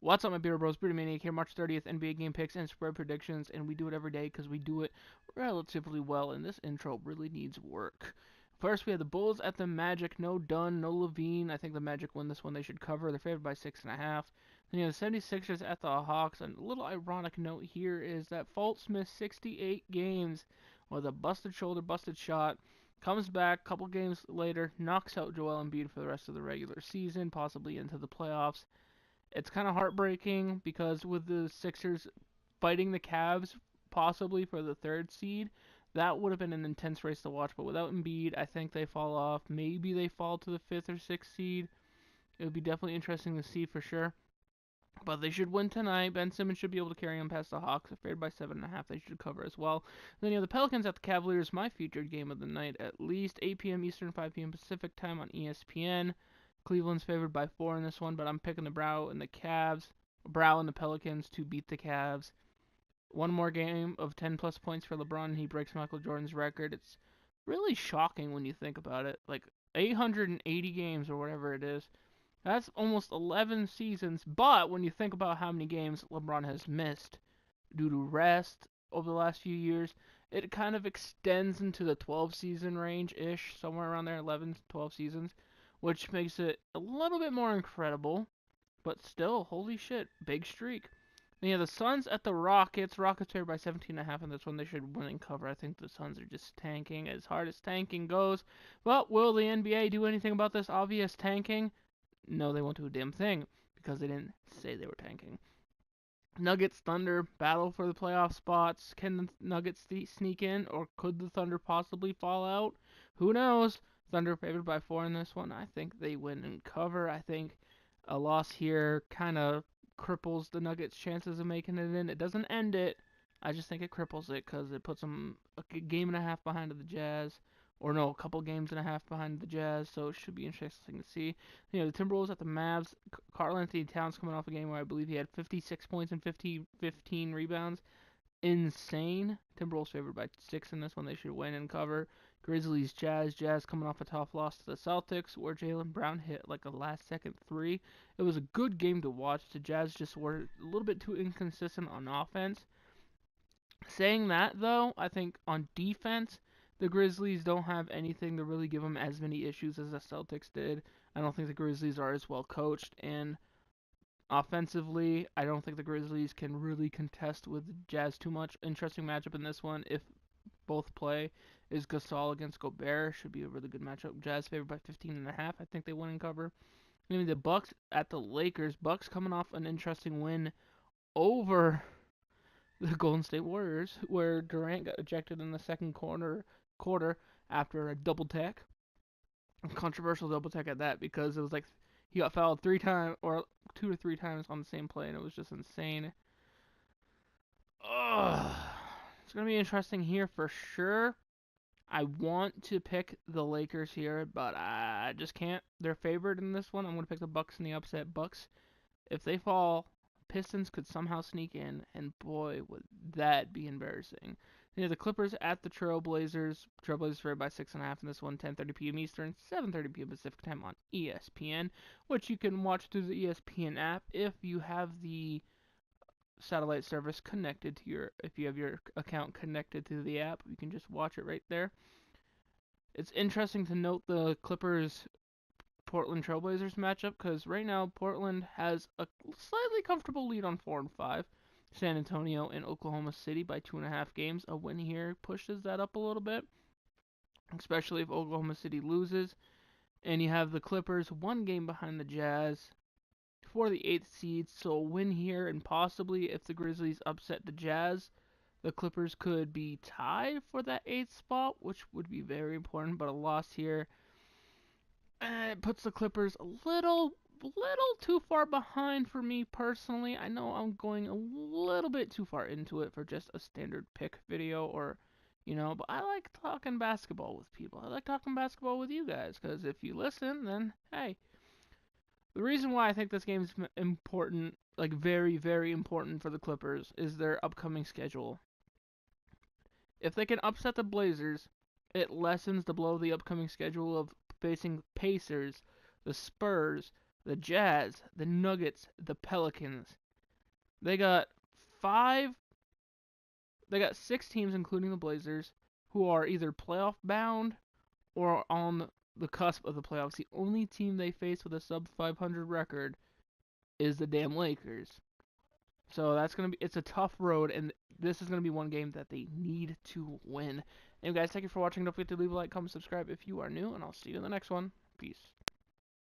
What's up, my beer bros? Beer Maine-iac here, March 30th, NBA game picks and spread predictions, and we do it every day because we do it relatively well, and this intro really needs work. First, we have the Bulls at the Magic. No Dunn, no Levine. I think the Magic win this one. They should cover. They're favored by 6.5. Then you have the 76ers at the Hawks. And a little ironic note here is that Fultz missed 68 games with a busted shoulder, busted shot. Comes back a couple games later, knocks out Joel Embiid for the rest of the regular season, possibly into the playoffs. It's kind of heartbreaking because with the Sixers fighting the Cavs possibly for the third seed, that would have been an intense race to watch. But without Embiid, I think they fall off. Maybe they fall to the fifth or sixth seed. It would be definitely interesting to see for sure. But they should win tonight. Ben Simmons should be able to carry them past the Hawks. They're favored by 7.5. They should cover as well. Then you have the Pelicans at the Cavaliers, my featured game of the night, at least 8 p.m. Eastern, 5 p.m. Pacific time on ESPN. Cleveland's favored by 4 in this one, but I'm picking the Brow and the Pelicans to beat the Cavs. One more game of 10 plus points for LeBron, and he breaks Michael Jordan's record. It's really shocking when you think about it. Like 880 games or whatever it is. That's almost 11 seasons, but when you think about how many games LeBron has missed due to rest over the last few years, it kind of extends into the 12 season range-ish, somewhere around there, 11 to 12 seasons, which makes it a little bit more incredible, but still, holy shit, big streak. And yeah, the Suns at the Rockets. Rockets favored by 17.5 in this one. They should win and cover. I think the Suns are just tanking as hard as tanking goes. But will the NBA do anything about this obvious tanking? No, they won't do a damn thing because they didn't say they were tanking. Nuggets Thunder battle for the playoff spots. Can the Nuggets sneak in, or could the Thunder possibly fall out? Who knows? Thunder favored by 4 in this one. I think they win and cover. I think a loss here kind of cripples the Nuggets' chances of making it in. It doesn't end it. I just think it cripples it because it puts them a game and a half behind the Jazz. Or no, a couple games and a half behind the Jazz, so it should be interesting to see. You know, the Timberwolves at the Mavs. Karl-Anthony Towns coming off a game where I believe he had 56 points and 15 rebounds. Insane. Timberwolves favored by 6 in this one. They should win and cover. Grizzlies, Jazz. Jazz coming off a tough loss to the Celtics where Jaylen Brown hit like a last-second three. It was a good game to watch. The Jazz just were a little bit too inconsistent on offense. Saying that, though, I think on defense, the Grizzlies don't have anything to really give them as many issues as the Celtics did. I don't think the Grizzlies are as well coached, and offensively, I don't think the Grizzlies can really contest with the Jazz too much. Interesting matchup in this one, if both play, is Gasol against Gobert. Should be a really good matchup. Jazz favored by 15.5. I think they win and cover. Maybe the Bucks at the Lakers. Bucks coming off an interesting win over the Golden State Warriors, where Durant got ejected in the second quarter after a double tech, a controversial double tech at that, because it was like he got fouled 3 times or 2 or 3 times on the same play, and it was just insane. Ugh. It's gonna be interesting here for sure. I want to pick the Lakers here, but I just can't. They're favored in this one. I'm gonna pick the Bucks in the upset. Bucks, if they fall, Pistons could somehow sneak in, and boy, would that be embarrassing. You know, the Clippers at the Trailblazers. Trailblazers favored by 6.5 in this one, 10:30 p.m. Eastern, 7:30 p.m. Pacific time on ESPN, which you can watch through the ESPN app if you have the satellite service connected to if you have your account connected to the app, you can just watch it right there. It's interesting to note the Clippers Portland Trailblazers matchup because right now Portland has a slightly comfortable lead on 4 and 5. San Antonio and Oklahoma City by 2.5 games. A win here pushes that up a little bit, especially if Oklahoma City loses. And you have the Clippers 1 game behind the Jazz for the 8th seed. So a win here, and possibly if the Grizzlies upset the Jazz, the Clippers could be tied for that 8th spot, which would be very important. But a loss here, it puts the Clippers a little too far behind for me personally. I know I'm going a little bit too far into it for just a standard pick video, or but I like talking basketball with people. I like talking basketball with you guys, because if you listen, then hey. The reason why I think this game is important, like very, very important for the Clippers, is their upcoming schedule. If they can upset the Blazers, it lessens the blow of the upcoming schedule of facing Pacers, the Spurs, the Jazz, the Nuggets, the Pelicans. They got five. They got 6 teams, including the Blazers, who are either playoff bound or on the cusp of the playoffs. The only team they face with a sub 500 record is the damn Lakers. So it's a tough road, and this is gonna be one game that they need to win. Anyway, guys, thank you for watching. Don't forget to leave a like, comment, subscribe if you are new, and I'll see you in the next one. Peace.